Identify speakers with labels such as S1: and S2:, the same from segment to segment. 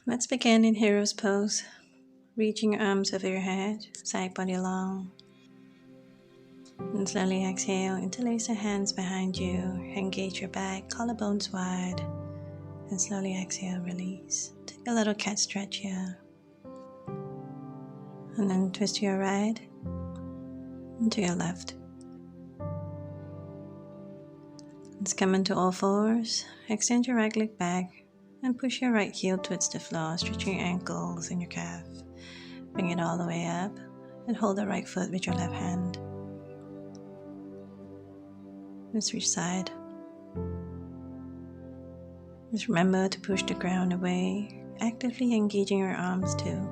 S1: Let's begin in Hero's Pose. Reaching your arms over your head, side body long. And slowly exhale, interlace your hands behind you, engage your back, collarbones wide. And slowly exhale, release. Take a little cat stretch here. And then twist to your right and to your left. Let's come into all fours. Extend your right leg back and push your right heel towards the floor, stretching your ankles and your calf. Bring it all the way up and hold the right foot with your left hand. And switch side. Just remember to push the ground away, actively engaging your arms too.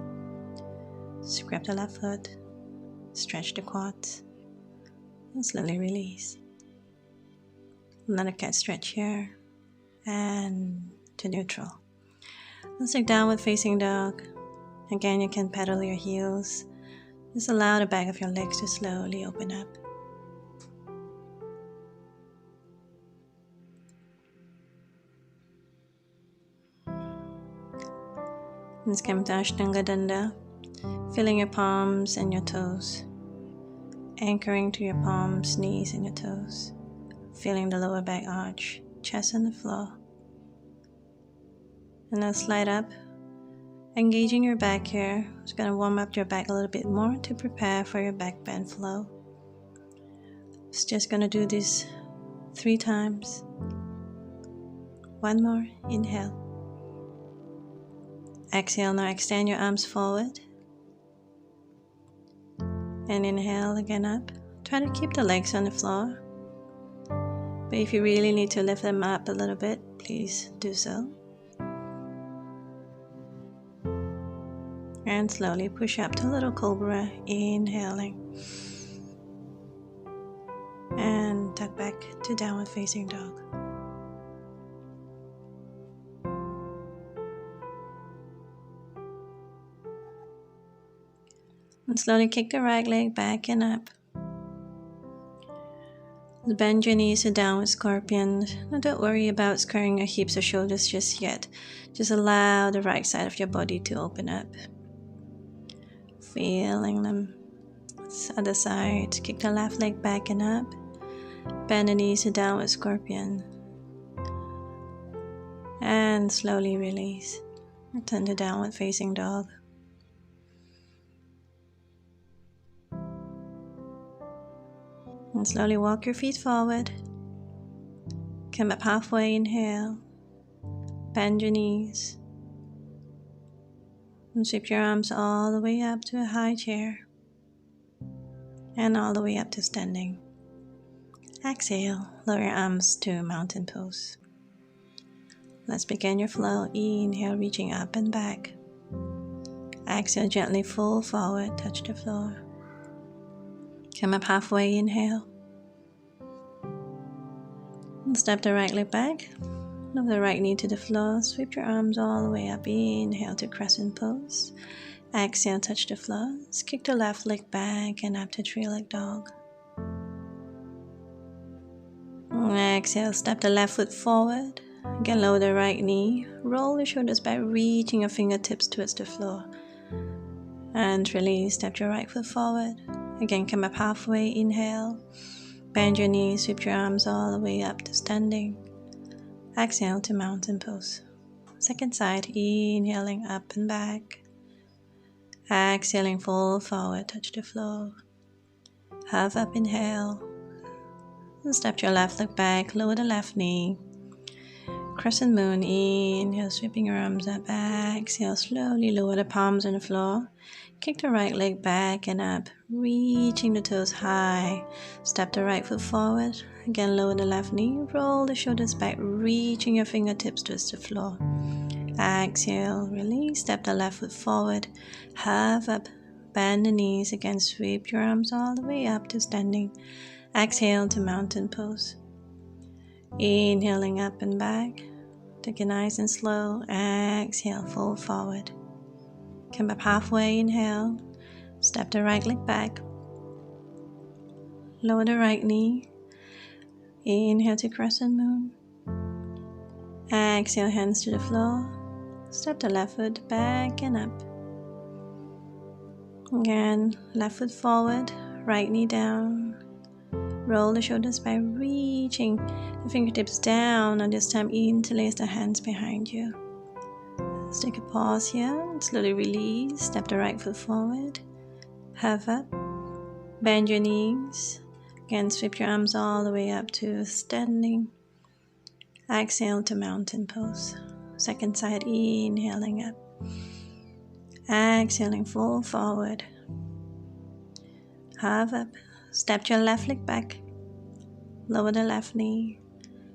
S1: Just grab the left foot, stretch the quads, and slowly release. Another cat stretch here, and to neutral. Let's take downward facing dog. Again, you can pedal your heels. Just allow the back of your legs to slowly open up. Let's come to Ashtanga Danda, feeling your palms and your toes, anchoring to your palms, knees, and your toes, feeling the lower back arch, chest on the floor. And now slide up, engaging your back here. Just going to warm up your back a little bit more to prepare for your back bend flow. It's just going to do this 3 times. One more, inhale. Exhale, now extend your arms forward. And inhale again up. Try to keep the legs on the floor. But if you really need to lift them up a little bit, please do so. And slowly push up to little cobra, inhaling. And tuck back to downward facing dog. And slowly kick the right leg back and up. Bend your knees to downward scorpion. Now don't worry about squaring your hips or shoulders just yet. Just allow the right side of your body to open up. Feeling them. Other side. Kick the left leg back and up. Bend the knees to downward scorpion. And slowly release. Return to downward facing dog. And slowly walk your feet forward. Come up halfway, inhale. Bend your knees. And sweep your arms all the way up to a high chair. And all the way up to standing. Exhale, lower your arms to mountain pose. Let's begin your flow. Inhale, reaching up and back. Exhale, gently fold forward, touch the floor. Come up halfway, inhale. And step the right leg back. Lower the right knee to the floor. Sweep your arms all the way up. Inhale to crescent pose. Exhale, touch the floor. Let's kick the left leg back and up to three-leg dog. Exhale, step the left foot forward. Again, lower the right knee. Roll the shoulders back, reaching your fingertips towards the floor. And release, step your right foot forward. Again, come up halfway, inhale. Bend your knees, sweep your arms all the way up to standing. Exhale to mountain pose. Second side, inhaling up and back. Exhaling, fold forward, touch the floor. Half up, inhale. And step your left leg back, lower the left knee. Crescent moon, inhale, sweeping your arms up. Exhale, slowly lower the palms on the floor. Kick the right leg back and up, reaching the toes high. Step the right foot forward. Again, lower the left knee. Roll the shoulders back, reaching your fingertips towards the floor. Exhale, release. Step the left foot forward. Half up, bend the knees. Again, sweep your arms all the way up to standing. Exhale to mountain pose. Inhaling up and back. Take it nice and slow. Exhale, fold forward. Come up halfway, inhale. Step the right leg back. Lower the right knee. Inhale to crescent moon. Exhale, hands to the floor. Step the left foot back and up. Again, left foot forward, right knee down. Roll the shoulders by reaching the fingertips down, and this time interlace the hands behind you. Let's take a pause here and slowly release. Step the right foot forward, half up, bend your knees. Again, sweep your arms all the way up to standing. Exhale to mountain pose. Second side, inhaling up. Exhaling, full forward. Half up. Step your left leg back. Lower the left knee.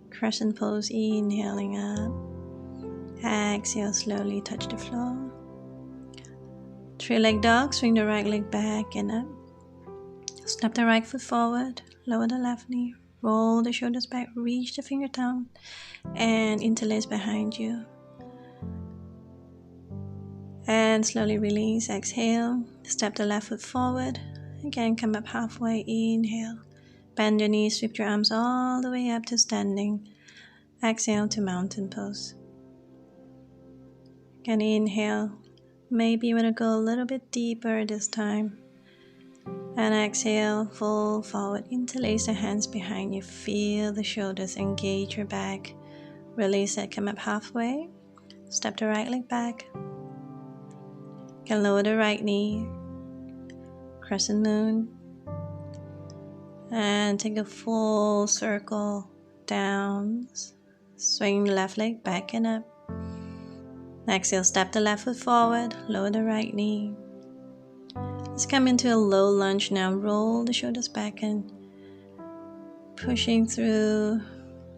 S1: Crescent pose, inhaling up. Exhale, slowly touch the floor. Three-leg dog, swing the right leg back and up. Step the right foot forward. Lower the left knee. Roll the shoulders back. Reach the finger down. And interlace behind you. And slowly release. Exhale. Step the left foot forward. Again, come up halfway. Inhale. Bend your knees. Sweep your arms all the way up to standing. Exhale to mountain pose. Again, inhale. Maybe you want to go a little bit deeper this time. And exhale, full forward. Interlace the hands behind you. Feel the shoulders. Engage your back. Release it. Come up halfway. Step the right leg back. Can lower the right knee. Crescent moon. And take a full circle down. Swing the left leg back and up. Exhale, step the left foot forward. Lower the right knee. Let's come into a low lunge now. Roll the shoulders back and pushing through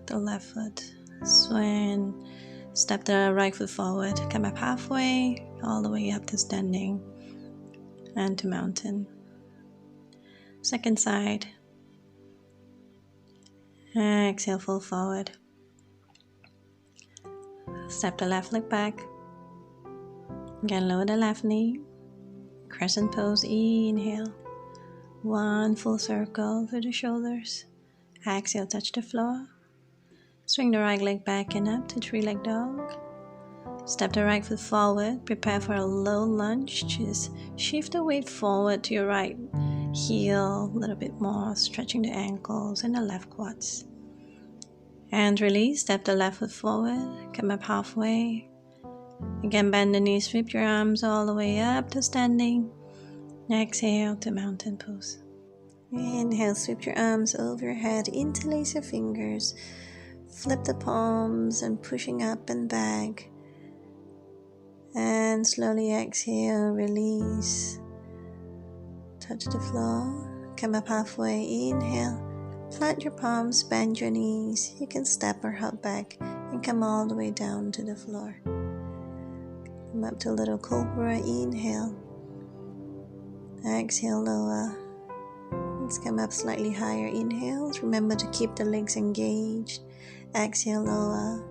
S1: the left foot. Swing. Step the right foot forward. Come up halfway, all the way up to standing and to mountain. Second side. Exhale, full forward. Step the left leg back. Again, lower the left knee. Crescent pose, inhale. One full circle through the shoulders. Exhale, touch the floor. Swing the right leg back and up to three-leg dog. Step the right foot forward. Prepare for a low lunge. Just shift the weight forward to your right heel a little bit more, stretching the ankles and the left quads. And release. Step the left foot forward. Come up halfway. Again, bend the knees. Sweep your arms all the way up to standing. Exhale to mountain pose. Inhale. Sweep your arms over your head. Interlace your fingers. Flip the palms and pushing up and back. And slowly exhale, release. Touch the floor. Come up halfway. Inhale. Plant your palms, bend your knees. You can step or hop back and come all the way down to the floor. Come up to a little cobra. Inhale. Exhale, lower. Let's come up slightly higher. Inhale. Remember to keep the legs engaged. Exhale, lower.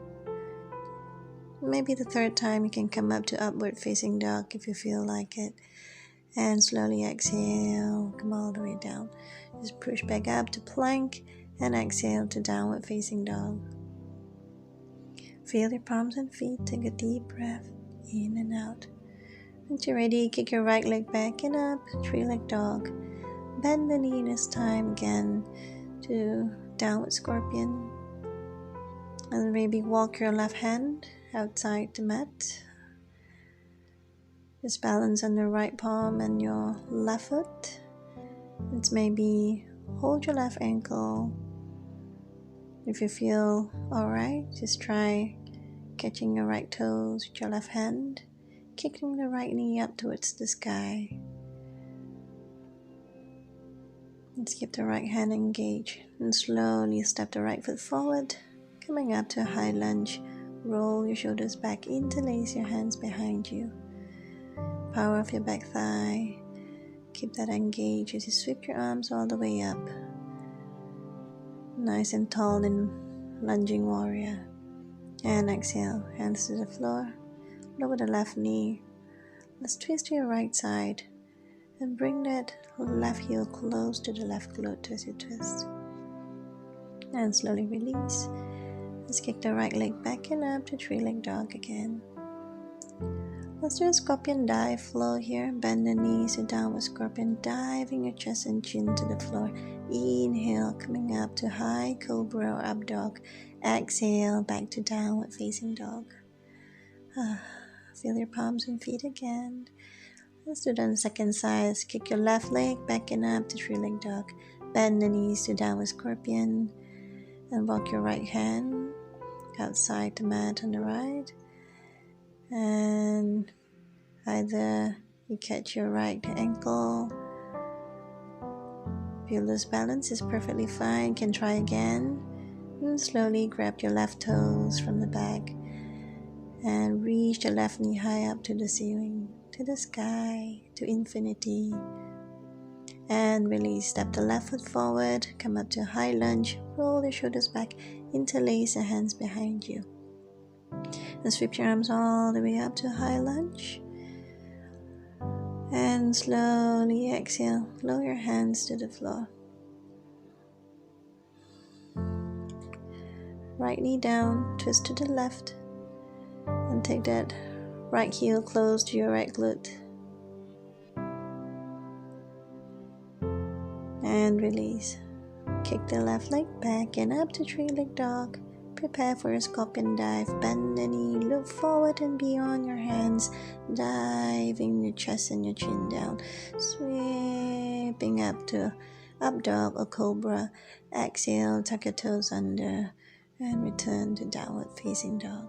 S1: Maybe the third time you can come up to upward facing dog if you feel like it. And slowly exhale, come all the way down. Just push back up to plank and exhale to downward facing dog. Feel your palms and feet. Take a deep breath in and out. Once you're ready, kick your right leg back and up, three-leg dog. Bend the knee this time again to downward scorpion. And maybe walk your left hand outside the mat. Just balance on the right palm and your left foot. Let's maybe hold your left ankle. If you feel alright, just try catching your right toes with your left hand, kicking the right knee up towards the sky. Let's keep the right hand engaged and slowly step the right foot forward. Coming up to a high lunge, roll your shoulders back, interlace your hands behind you. Power of your back thigh. Keep that engaged as you sweep your arms all the way up. Nice and tall in lunging warrior. And exhale, hands to the floor. Lower the left knee. Let's twist to your right side. And bring that left heel close to the left glute as you twist. And slowly release. Let's kick the right leg back and up to three-leg dog again. Let's do a scorpion dive flow here. Bend the knees to downward scorpion, diving your chest and chin to the floor. Inhale, coming up to high cobra or up dog. Exhale, back to downward facing dog. Feel your palms and feet again. Let's do it on the second side. Let's kick your left leg back and up to three-leg dog. Bend the knees to downward scorpion and walk your right hand outside the mat on the right. And either you catch your right ankle. If you lose balance, it's perfectly fine. You can try again. And slowly grab your left toes from the back and reach the left knee high up to the ceiling, to the sky, to infinity. And release. Step the left foot forward, come up to high lunge, roll the shoulders back, interlace the hands behind you. And sweep your arms all the way up to high lunge. And slowly exhale, lower your hands to the floor. Right knee down, twist to the left, and take that right heel close to your right glute. And release. Kick the left leg back and up to three-leg dog. Prepare for a scorpion dive. Bend the knee, look forward and beyond your hands, diving your chest and your chin down, sweeping up to up dog or cobra. Exhale, tuck your toes under and return to downward facing dog.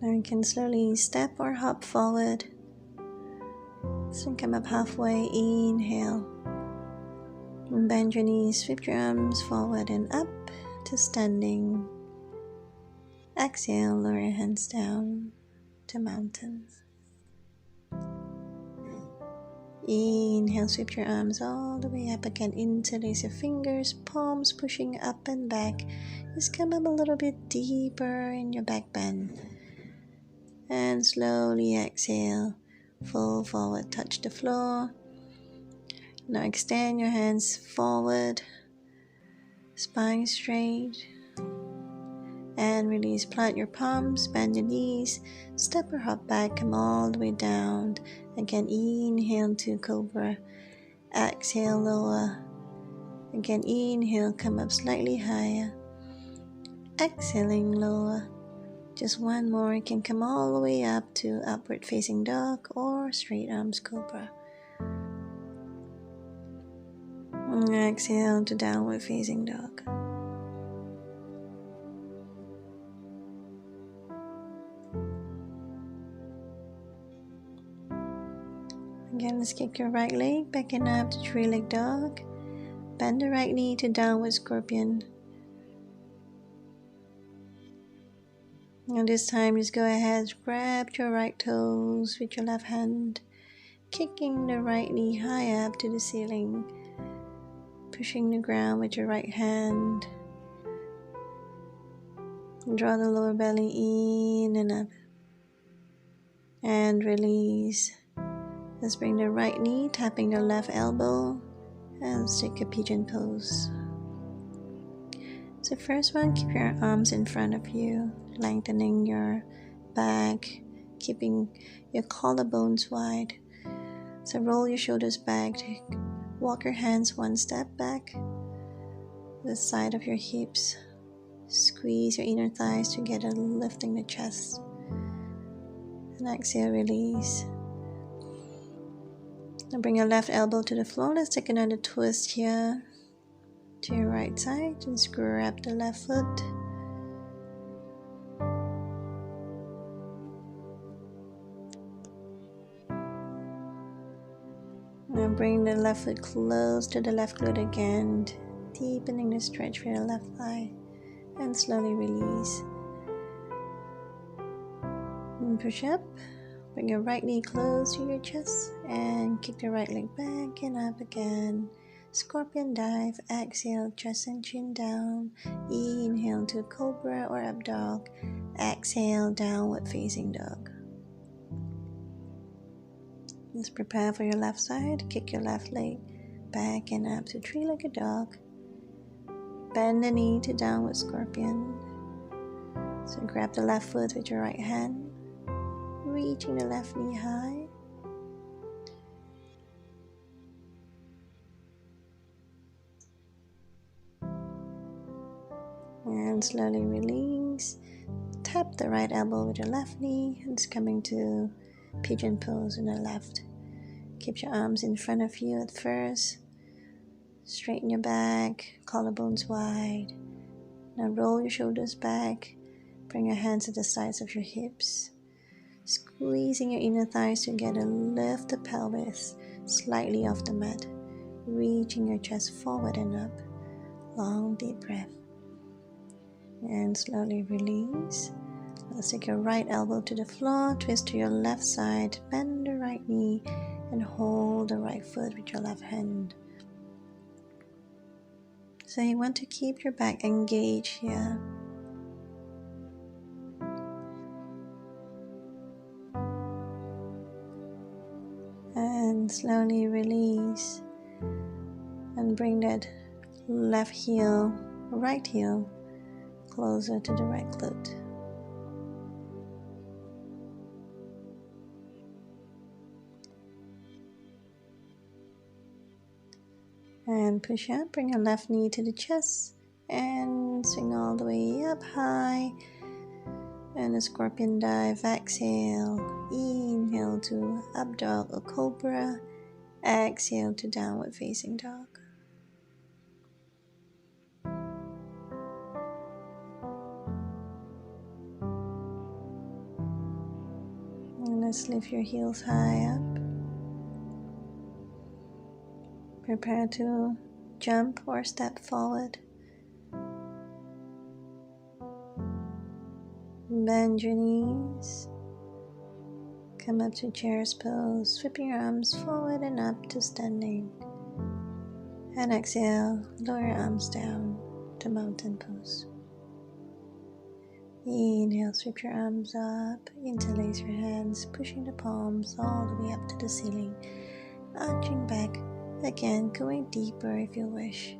S1: Now you can slowly step or hop forward. So come up halfway, inhale. And bend your knees, sweep your arms forward and up to standing. Exhale, lower your hands down to mountain. Inhale, sweep your arms all the way up again, interlace your fingers, palms pushing up and back. Just come up a little bit deeper in your back bend. And slowly exhale, fall forward, touch the floor. Now extend your hands forward, spine straight. And release, plant your palms, bend your knees, step or hop back, come all the way down. Again, inhale to cobra, exhale, lower. Again, inhale, come up slightly higher. Exhaling, lower. Just one more, you can come all the way up to upward facing dog or straight arms cobra. And exhale to downward facing dog. Again, let's kick your right leg back and up to three-leg dog. Bend the right knee to downward scorpion. And this time, just go ahead, grab your right toes with your left hand, kicking the right knee high up to the ceiling, pushing the ground with your right hand. Draw the lower belly in and up. And release. Let's bring the right knee, tapping the left elbow, and let's take a pigeon pose. So first one, keep your arms in front of you, lengthening your back, keeping your collarbones wide. So roll your shoulders back, walk your hands one step back, the side of your hips. Squeeze your inner thighs together, lifting the chest. And exhale, release. Now bring your left elbow to the floor. Let's take another twist here to your right side. Just grab the left foot. Now bring the left foot close to the left glute again, deepening the stretch for your left thigh. And slowly release. And push up. Bring your right knee close to your chest and kick the right leg back and up again. Scorpion dive. Exhale, chest and chin down. Inhale to cobra or up dog. Exhale, downward facing dog. Let's prepare for your left side. Kick your left leg back and up to three-legged dog. bend the knee to downward scorpion. So grab the left foot with your right hand, reaching the left knee high. And slowly release. Tap the right elbow with your left knee. It's coming to pigeon pose in the left. Keep your arms in front of you at first. Straighten your back, collarbones wide. Now roll your shoulders back. Bring your hands to the sides of your hips. Squeezing your inner thighs together, lift the pelvis slightly off the mat. Reaching your chest forward and up. Long deep breath. And slowly release. Let's take your right elbow to the floor, twist to your left side, bend the right knee, and hold the right foot with your left hand. So you want to keep your back engaged here. And slowly release. And bring that left heel, right heel, closer to the right glute. And push up, bring your left knee to the chest and swing all the way up high. And a scorpion dive, exhale, inhale to up dog or cobra, exhale to downward facing dog. And let's lift your heels high up. Prepare to jump or step forward. Bend your knees. Come up to child's pose, sweeping your arms forward and up to standing. And exhale, lower your arms down to mountain pose. Inhale, sweep your arms up, interlace your hands, pushing the palms all the way up to the ceiling. Arching back, again going deeper if you wish.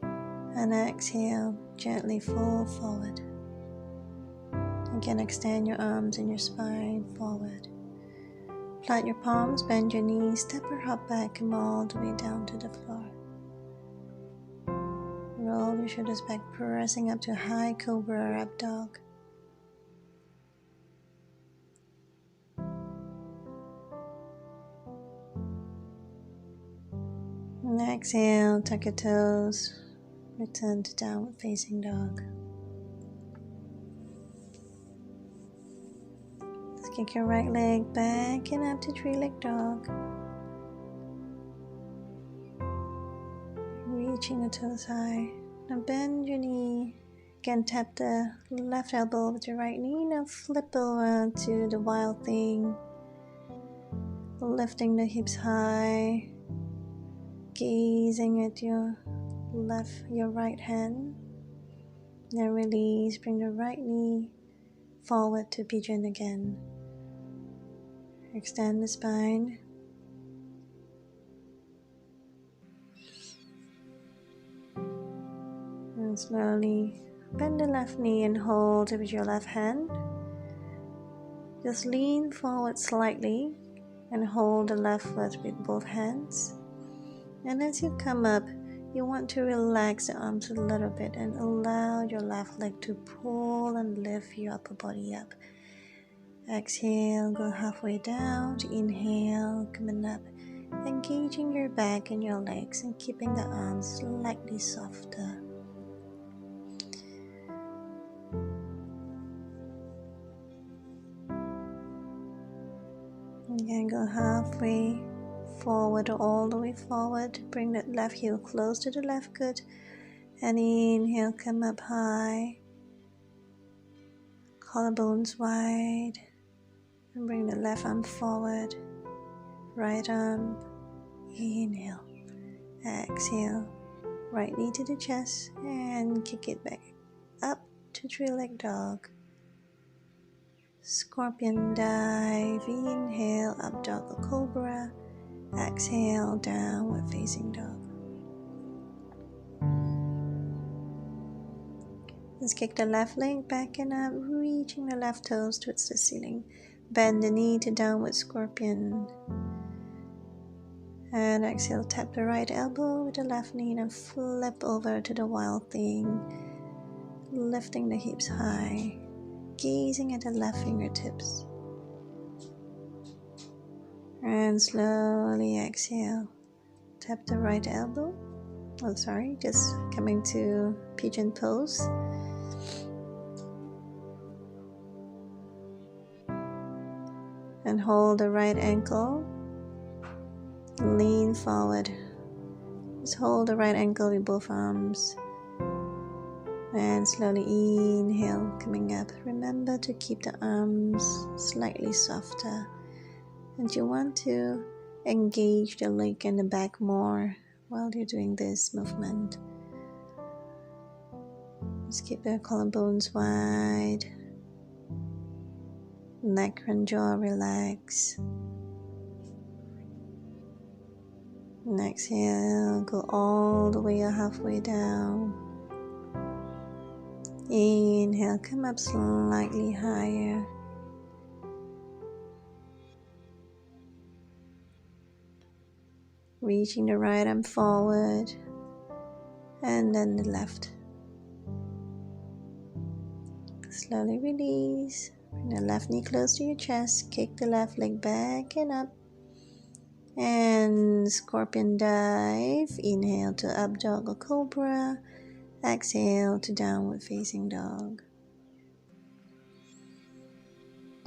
S1: And exhale, gently fold forward. Again, extend your arms and your spine forward. Flat your palms, bend your knees, step or hop back, come all the way down to the floor. Roll your shoulders back, pressing up to high cobra or up dog. And exhale, tuck your toes, return to downward facing dog. Let's kick your right leg back and up to three-leg dog. Reaching the toes high. Now bend your knee. Again, tap the left elbow with your right knee. Now flip over to the wild thing. Lifting the hips high. Gazing at your right hand. Now release. Bring the right knee forward to pigeon again. Extend the spine. And slowly bend the left knee and hold it with your left hand. Just lean forward slightly and hold the left foot with both hands. And as you come up, you want to relax the arms a little bit and allow your left leg to pull and lift your upper body up. Exhale, go halfway down. Inhale, coming up, engaging your back and your legs and keeping the arms slightly softer. Again, go halfway forward or all the way forward. Bring that left heel close to the left foot. And inhale, come up high. Collarbones wide. And bring the left arm forward. Right arm. Inhale. Exhale. Right knee to the chest. And kick it back up to three-leg dog. Scorpion dive. Inhale, up dog or cobra. Exhale, downward facing dog. Let's kick the left leg back and up, reaching the left toes towards the ceiling. Bend the knee to downward scorpion. And exhale, tap the right elbow with the left knee and flip over to the wild thing. Lifting the hips high, gazing at the left fingertips. And slowly exhale, tap the right elbow. Just coming to pigeon pose. And hold the right ankle. Lean forward. Just hold the right ankle with both arms. And slowly inhale, coming up. Remember to keep the arms slightly softer. And you want to engage the leg and the back more while you're doing this movement. Just keep the collarbones wide. Neck and jaw relax. And exhale, go all the way halfway down. Inhale, come up slightly higher. Reaching the right arm forward and then the left. Slowly release. Bring the left knee close to your chest. Kick the left leg back and up. And scorpion dive. Inhale to up dog or cobra. Exhale to downward facing dog.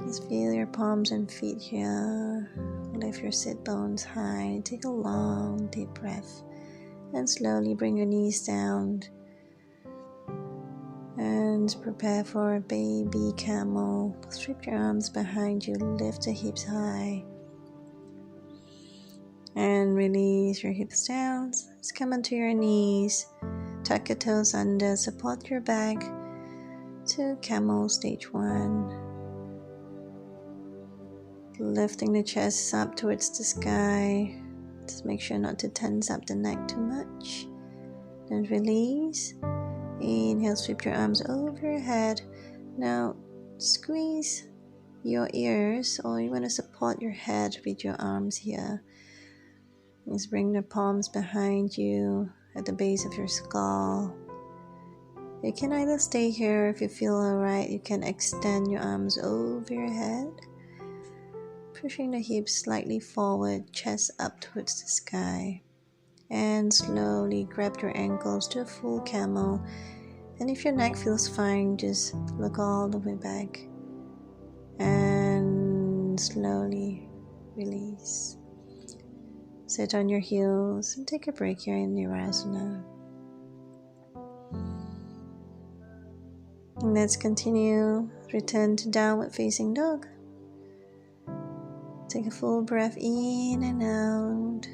S1: Just feel your palms and feet here. Lift your sit bones high. Take a long deep breath. And slowly bring your knees down. And prepare for a baby camel. Strip your arms behind you. Lift the hips high. And release your hips down. Let's come onto your knees. Tuck your toes under. Support your back to camel stage 1. Lifting the chest up towards the sky. Just make sure not to tense up the neck too much. Then release. Inhale, sweep your arms over your head. Now squeeze your ears, or you want to support your head with your arms here. Just bring the palms behind you at the base of your skull. You can either stay here if you feel alright. You can extend your arms over your head. Pushing the hips slightly forward, chest up towards the sky. And slowly grab your ankles to a full camel. And if your neck feels fine, just look all the way back. And slowly release. Sit on your heels and take a break here in Nirasana. And let's continue. Return to downward facing dog. Take a full breath in and out.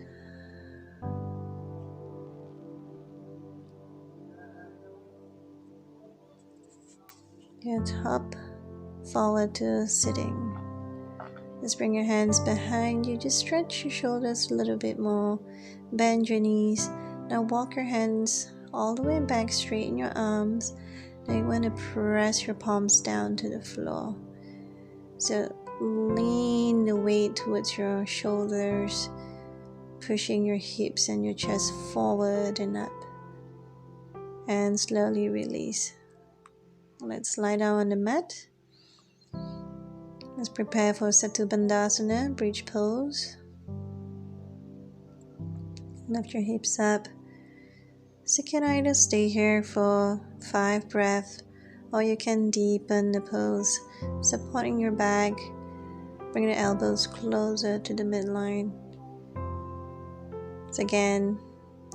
S1: Good. Hop forward to sitting. Just bring your hands behind you. Just stretch your shoulders a little bit more. Bend your knees. Now walk your hands all the way back, straighten your arms. Now you want to press your palms down to the floor. So lean the weight towards your shoulders, pushing your hips and your chest forward and up. And slowly release. Let's lie down on the mat. Let's prepare for Setu Bandhasana, bridge pose. Lift your hips up. So you can either stay here for 5 breaths, or you can deepen the pose, supporting your back. Bring the elbows closer to the midline. So again,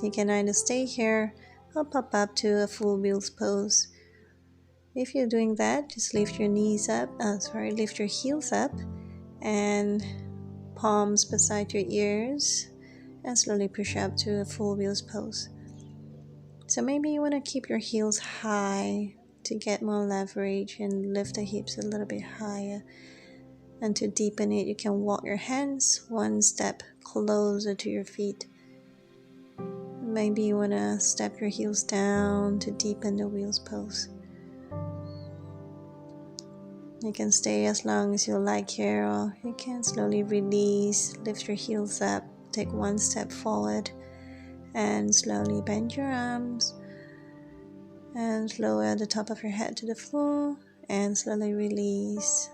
S1: you can either stay here or pop up to a full wheels pose. If you're doing that, just lift your heels up and palms beside your ears and slowly push up to a full wheels pose. So maybe you want to keep your heels high to get more leverage and lift the hips a little bit higher. And to deepen it, you can walk your hands one step closer to your feet. Maybe you want to step your heels down to deepen the wheels pose. You can stay as long as you like here, or you can slowly release, lift your heels up, take one step forward, and slowly bend your arms, and lower the top of your head to the floor, and slowly release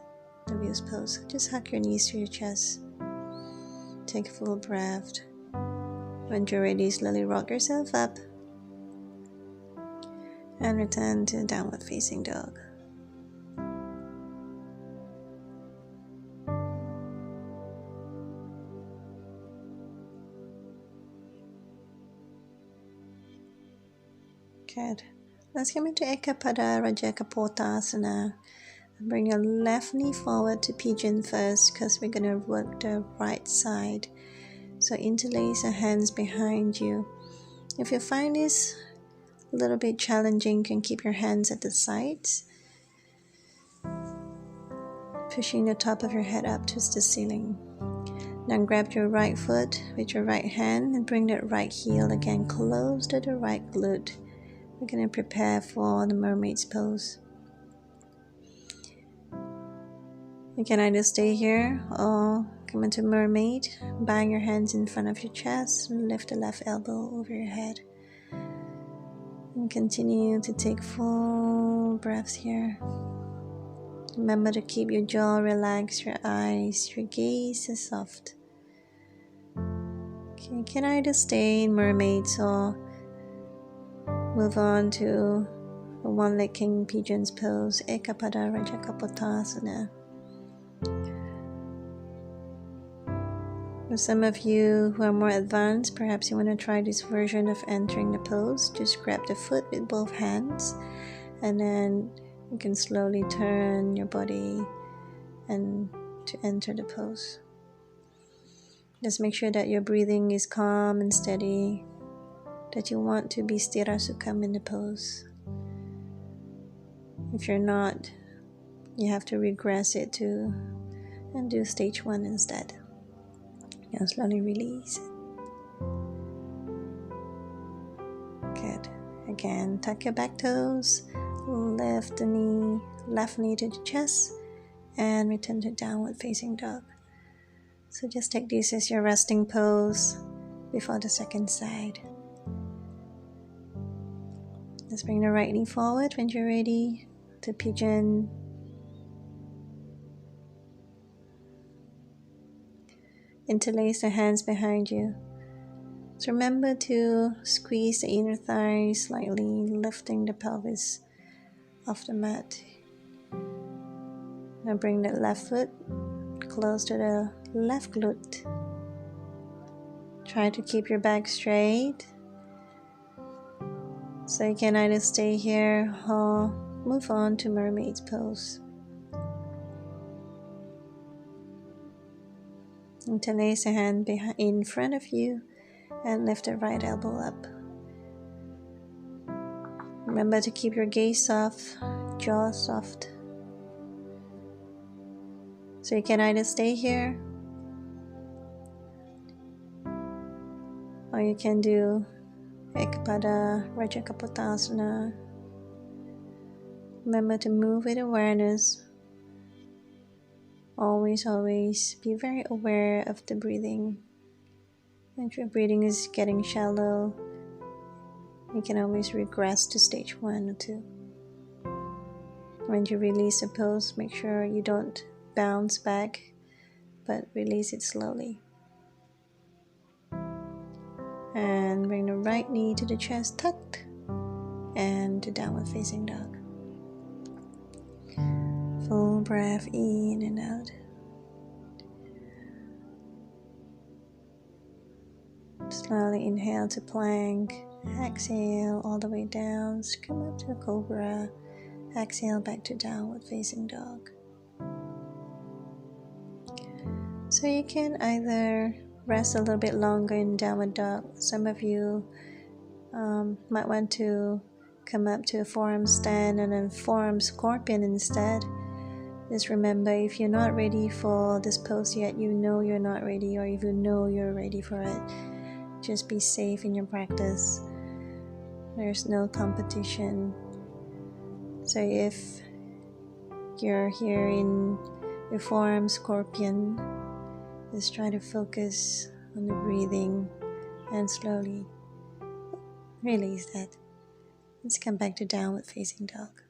S1: the wheels pose. Just hug your knees to your chest. Take a full breath. When you're ready, slowly rock yourself up, and return to downward facing dog. Good. Let's come into Eka Pada Rajakapotasana. Bring your left knee forward to pigeon first, because we're going to work the right side. So interlace your hands behind you. If you find this a little bit challenging, you can keep your hands at the sides, pushing the top of your head up to the ceiling. Now grab your right foot with your right hand and bring that right heel again close to the right glute. We're going to prepare for the mermaid's pose. You can either stay here or come into mermaid. Bang your hands in front of your chest and lift the left elbow over your head. And continue to take full breaths here. Remember to keep your jaw relaxed, your eyes, your gaze is soft. Okay, you can either stay in mermaids or move on to a one-leg king pigeon's pose, Eka Pada Rajakapotasana. For some of you who are more advanced, perhaps you want to try this version of entering the pose. Just grab the foot with both hands, and then you can slowly turn your body and to enter the pose. Just make sure that your breathing is calm and steady, that you want to be stira sukham in the pose. If you're not, you have to regress it to and do stage 1 instead. And slowly release. Good. Again, tuck your back toes, lift the knee, left knee to the chest, and return to downward facing dog. So just take this as your resting pose before the second side. Let's bring the right knee forward when you're ready to pigeon. Interlace the hands behind you. So remember to squeeze the inner thighs slightly, lifting the pelvis off the mat. Now bring that left foot close to the left glute. Try to keep your back straight. So you can either stay here or move on to mermaid's pose. Interlace a hand in front of you and lift the right elbow up. Remember to keep your gaze soft, jaw soft. So you can either stay here or you can do Eka Pada Rajakapotasana. Remember to move with awareness. Always be very aware of the breathing. If your breathing is getting shallow, you can always regress to stage 1 or 2. When you release the pose, make sure you don't bounce back, but release it slowly. And bring the right knee to the chest, tucked, and to downward facing dog. Full breath in and out. Slowly inhale to plank. Exhale all the way down. Come up to a cobra. Exhale back to downward facing dog. So you can either rest a little bit longer in downward dog. Some of you might want to come up to a forearm stand and then forearm scorpion instead. Just remember, if you're not ready for this pose yet, you know you're not ready, or if you know you're ready for it, just be safe in your practice. There's no competition. So if You're here in your form, scorpion. Just try to focus on the breathing and slowly release that. Let's come back to downward facing dog.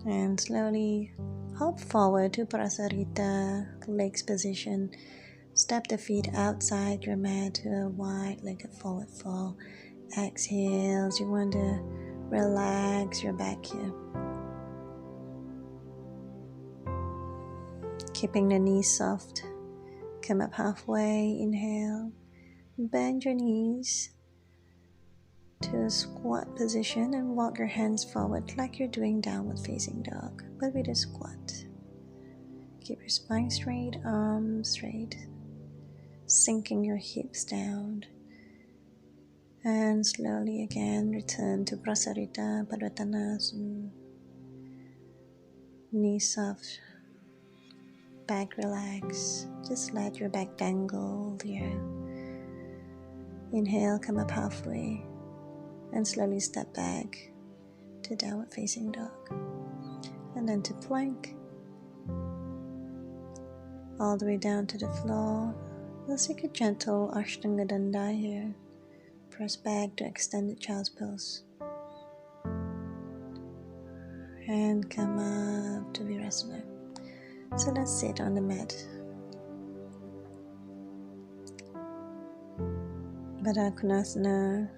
S1: And slowly hop forward to Prasarita, legs position. Step the feet outside your mat to a wide-legged forward fold. Exhale, you want to relax your back here. Keeping the knees soft. Come up halfway, inhale. Bend your knees to a squat position and walk your hands forward like you're doing downward facing dog, but with a squat. Keep your spine straight, arms straight, sinking your hips down. And slowly again return to Prasarita Padottanasana. Knees soft, back relax. Just let your back dangle here. Inhale, come up halfway. And slowly step back to downward facing dog. And then to plank. All the way down to the floor. Let's take a gentle Ashtanga Danda here. Press back to extended child's pose. And come up to Virasana. So let's sit on the mat. Baddha Konasana.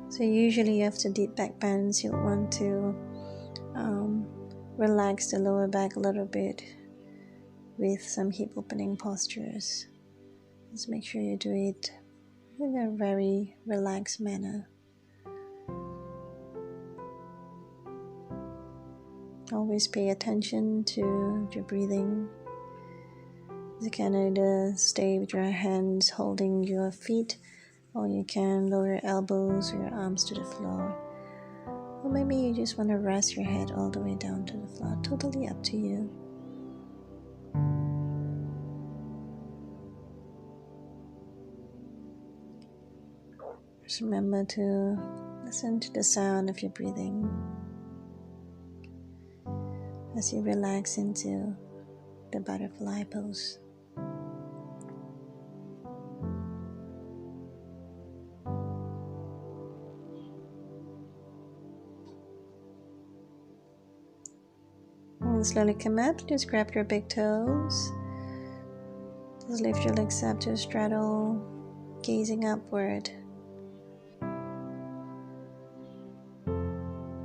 S1: So usually after deep back bends, you'll want to relax the lower back a little bit with some hip opening postures. Just make sure you do it in a very relaxed manner. Always pay attention to your breathing. You can either stay with your hands holding your feet, or you can lower your elbows or your arms to the floor. Or maybe you just want to rest your head all the way down to the floor. Totally up to you. Just remember to listen to the sound of your breathing as you relax into the butterfly pose. And slowly come up, just grab your big toes. Just lift your legs up to a straddle, gazing upward.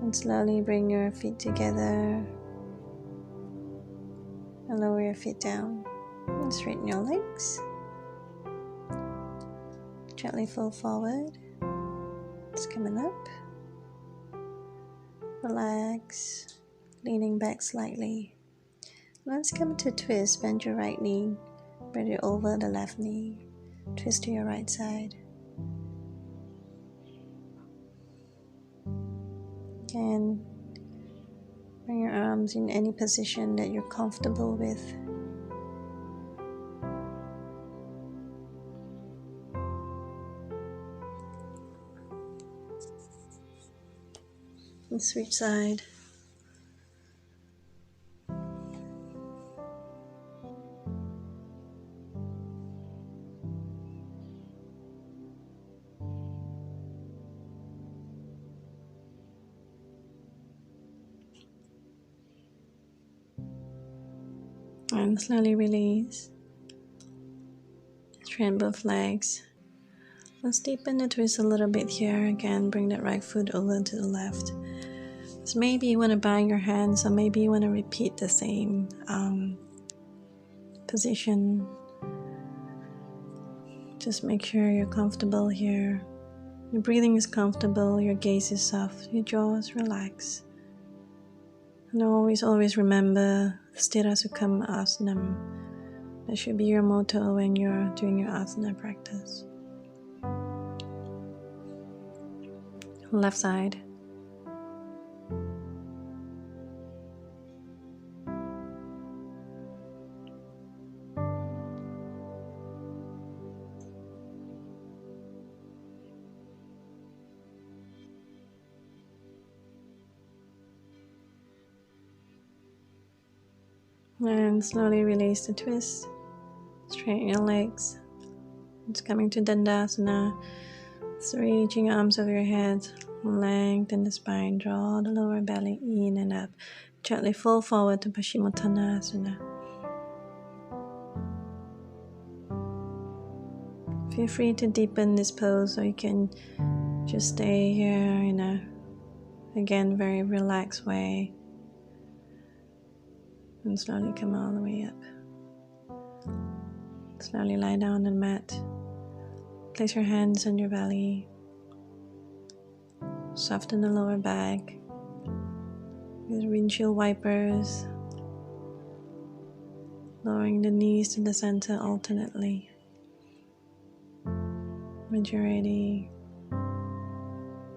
S1: And slowly bring your feet together. And lower your feet down. And straighten your legs. Gently fold forward. It's coming up. Relax. Leaning back slightly. Let's come to twist. Bend your right knee. Bring it over the left knee. Twist to your right side. And bring your arms in any position that you're comfortable with. And switch side. And slowly release. Straighten both legs. Let's deepen the twist a little bit here. Again, bring that right foot over to the left. So maybe you want to bind your hands, or maybe you want to repeat the same position. Just make sure you're comfortable here. Your breathing is comfortable, your gaze is soft, your jaw is relaxed. And always remember Sthira Sukham Asanam. That should be your motto when you're doing your asana practice. Left side. And slowly release the twist. Straighten your legs. It's coming to Dandasana. So reaching your arms over your head. Lengthen the spine. Draw the lower belly in and up. Gently fall forward to Paschimottanasana. Feel free to deepen this pose, or you can just stay here in a, again, very relaxed way. And slowly come all the way up. Slowly lie down on the mat. Place your hands on your belly. Soften the lower back. With windshield wipers. Lowering the knees to the center alternately. When you're ready,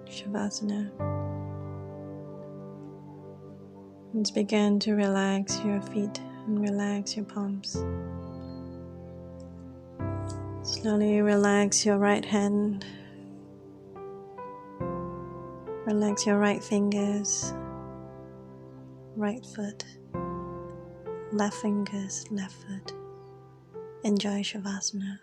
S1: Shavasana. Let's begin to relax your feet and relax your palms. Slowly relax your right hand. Relax your right fingers, right foot, left fingers, left foot. Enjoy Shavasana.